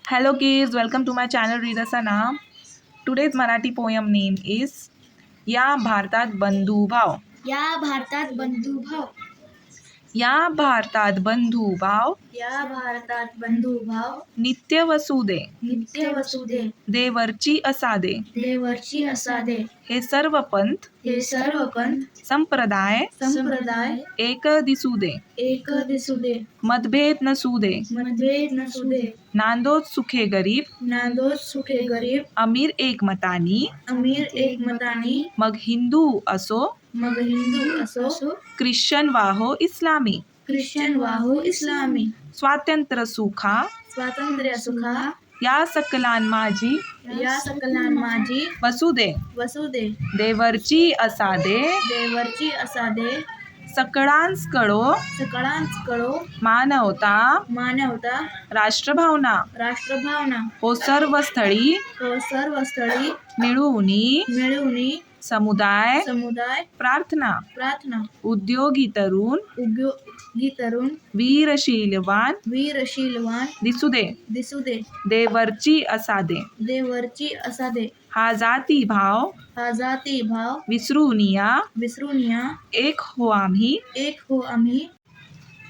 Hello kids, welcome to my channel Read Asana. Today's Marathi poem name is या भारतात बंधुभाव. या भारतात बंधुभाव. या भारतात बंधुभाव या भारतात बंधुभाव नित्य वसुदे नित्य वसुदे देवरची असादे. देवरची असादे. हे सर्व पंथ हे सर्व पंथ संप्रदाय संप्रदाय एक दिसुदे. एक दिसुदे. मतभेद नसुदे. मतभेद नसुदे. नांदोत सुखे गरीब नांदोत सुखे गरीब. अमीर एकमतानी अमीर एकमतानी. मग हिंदू असो मग हिंदू असो ख्रिश्चन वाहो इस्लामी. ख्रिश्चन वाहो इस्लामी. स्वातंत्र्य सुखा स्वातंत्र्य सुखा या सकलान माझी या सकलान माझी वसुदे. वसुदे. देवरची असादे देवरची असादे. सकळांस कळो सकळांच कळो मानवता मानवता. राष्ट्रभावना राष्ट्रभावना. हो सर्व स्थळी हो सर्व स्थळी मिळूनी समुदाय समुदाय प्रार्थना. प्रार्थना. उद्योगी तरुण उद्योगी तरुण वीरशीलवान वीरशीलवान दिसुदे. दिसुदे. देवरची असादे. देवरची असादे. हा जाती भाव हा जाती भाव विसरूनिया विसरूनिया. एक हो आम्ही. एक हो आम्ही.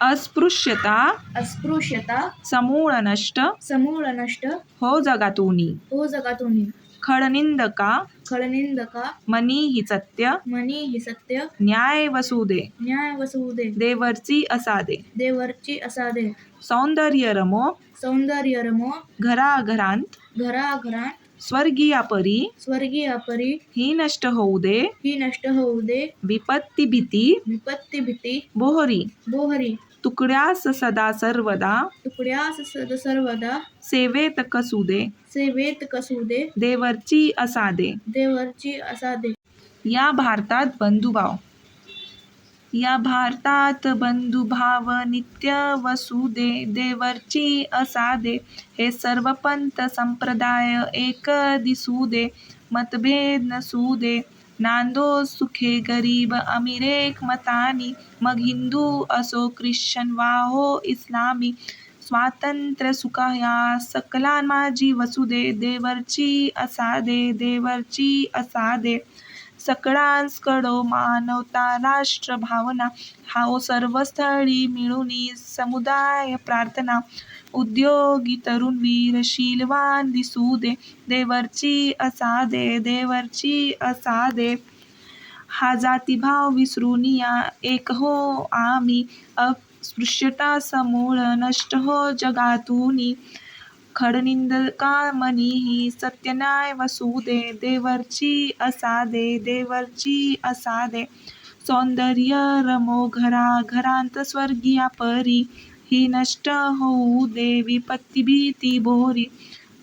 अस्पृश्यता अस्पृश्यता समूळ नष्ट समूळ नष्ट हो जगातूनी. हो जगातून. खळनिंदका खळनिंदका मनी ही सत्य मनी ही सत्य. न्याय वसुदे. न्याय वसुदे. देवरची असादे. देवरची असादे. सौंदर्य रमो सौंदर्य रमो घराघरांत घराघरात. स्वर्गीय परी स्वर्गीय परी ही नष्ट होऊ दे. ही नष्ट होऊ दे. विपत्ती भीती विपत्ती भीती बोहरी. बोहरी. तुकड्यास सदा सर्वदा तुकड्यास सद सर्वदा सेवेत कसुदे. सेवेत कसुदे. देवरची असादे. देवरची असादे. या भारतात बंधुभाव. या भारतात बंधुभाव नित्य वसुदे देवरची असादे. हे सर्व पंथ संप्रदाय एक दिसुदे. मतभेद नसुदे. नांदो सुखे गरीब अमीर एकमतानी. मग हिंदू असो ख्रिश्चन वाहो इस्लामी. स्वातंत्र्य सुखा या सकलान माझी वसुदे. देवरची असादे. देवरची असादे. सकळांस कळो मानवता राष्ट्रभावना. हाओ सर्व स्थळी मिळूनी समुदाय प्रार्थना. उद्योगी तरुण वीरशीलवान दिसुदे. देवरची असादे. देवरची असादे. हा जातीभाव विसरूनिया एक हो आम्ही. अस्पृश्यता समूळ नष्ट हो जगातूनी. खडनिंदका मनीही सत्यन्याय वसुदे. देवरची असादे. देवरची असादे. सौंदर्य रमो घराघरांत स्वर्गीय परी ही नष्ट होऊ दे. विपत्ती भीती बोहरी.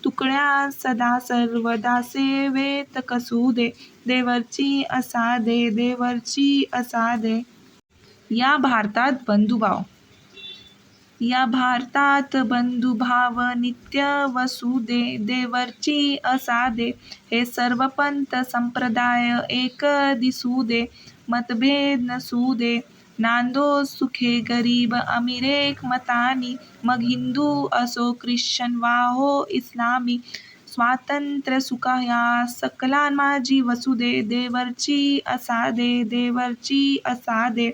तुकड्या सदा सर्वदा सेवेत कसुदे. देवरची असादे. देवरची असादे. या भारतात बंधुभाव. या भारतात बंधुभाव नित्य वसुदे. देवरची असादे. हे सर्व पंथ संप्रदाय एक दिसुदे. मतभेद नसुदे. नांदो सुखे गरीब अमीर एकमतानी. मग हिंदू असो ख्रिश्चन वाहो इस्लामी. स्वातंत्र्य सुखा या सकलान माझी वसुदे. देवरची असादे. देवरची असादे.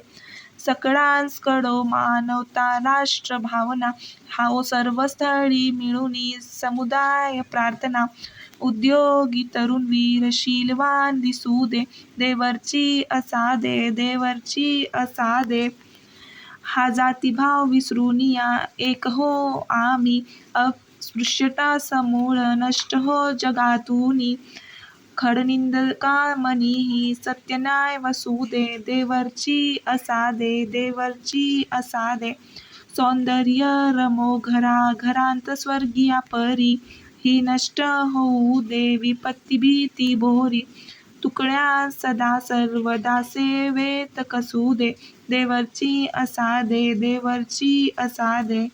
सकळांस कळो मानवता राष्ट्रभावना. हाओ सर्व स्थळी मिळूनी समुदाय प्रार्थना. उद्योगी तरुण वीरशीलवान दिसुदे. देवरची असादे. देवरची असादे. हा जातीभाव विसरूनिया एक हो आम्ही. अस्पृश्यता समूळ नष्ट हो जगातूनी. खडनिंदका मनीही सत्यन्याय वसुदे. देवरची असादे. देवरची असादे. सौंदर्य रमो घराघरांत स्वर्गीय परी ही नष्ट होऊ दे. विपत्ती भीती बोहरी. तुकड्या सदा सर्वदा सेवेत कसुदे. देवरची असादे. देवरची असादे.